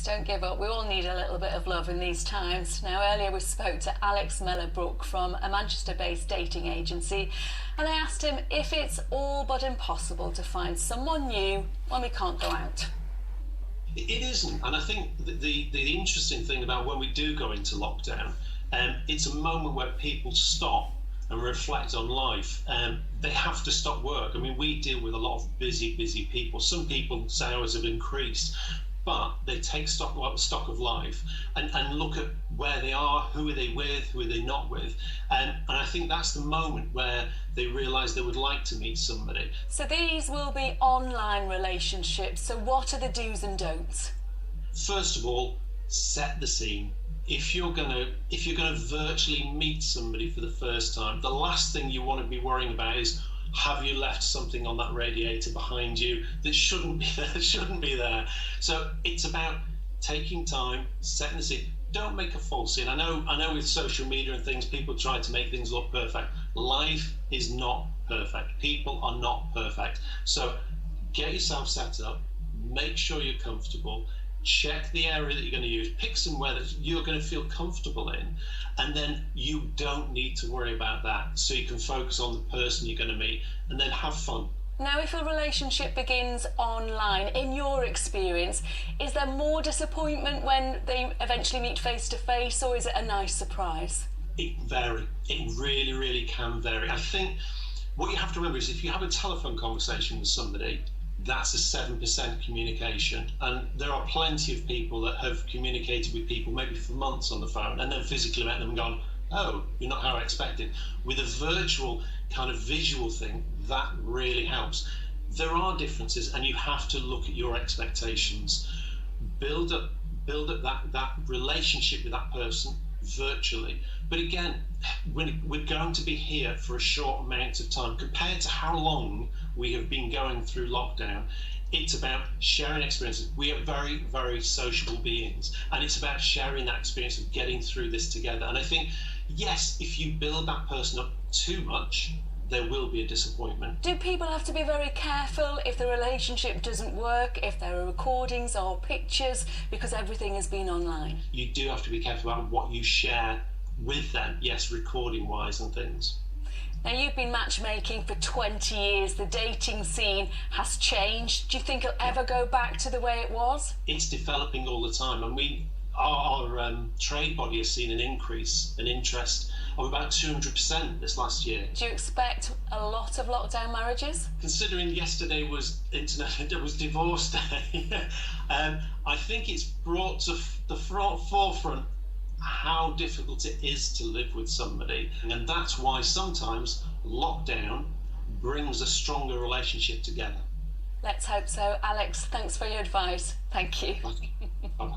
Yes, don't give up. We all need a little bit of love in these times. Now, earlier we spoke to Alex Mellor-Brook from a Manchester-based dating agency, and I asked him if it's all but impossible to find someone new when we can't go out. It isn't, and I think the interesting thing about when we do go into lockdown, it's a moment where people stop and reflect on life. They have to stop work. I mean, we deal with a lot of busy people. Some people's hours have increased, but they take stock of life and look at where they are, who are they with, who are they not with. And I think that's the moment where they realise they would like to meet somebody. So these will be online relationships. So what are the do's and don'ts? First of all, set the scene. If you're gonna virtually meet somebody for the first time, the last thing you want to be worrying about is, have you left something on that radiator behind you that shouldn't be there? So it's about taking time, setting the scene. Don't make a false scene. I know with social media and things, people try to make things look perfect. Life is not perfect. People are not perfect. So get yourself set up, make sure you're comfortable, check the area that you're going to use, pick somewhere that you're going to feel comfortable in, and then you don't need to worry about that, so you can focus on the person you're going to meet and then have fun. Now, if a relationship begins online, in your experience, is there more disappointment when they eventually meet face to face, or is it a nice surprise? It varies. It really can vary. I think what you have to remember is if you have a telephone conversation with somebody, that's a 7% communication, and there are plenty of people that have communicated with people maybe for months on the phone and then physically met them and gone, oh, you're not how I expected. With a virtual kind of visual thing, that really helps. There are differences, and you have to look at your expectations. Build up that relationship with that person virtually. But again, we're going to be here for a short amount of time compared to how long we have been going through lockdown. It's about sharing experiences. We are very sociable beings, and it's about sharing that experience of getting through this together. And I think, yes, if you build that person up too much, there will be a disappointment. Do people have to be very careful if the relationship doesn't work, if there are recordings or pictures, because everything has been online? You do have to be careful about what you share with them, yes, recording wise and things. Now, you've been matchmaking for 20 years. The dating scene has changed. Do you think it'll ever go back to the way it was? It's developing all the time, and our trade body has seen an increase in interest of about 200% this last year. Do you expect a lot of lockdown marriages? Considering yesterday was divorce day, I think it's brought to the forefront how difficult it is to live with somebody, and that's why sometimes lockdown brings a stronger relationship together. Let's hope so. Alex, thanks for your advice. Thank you. Bye.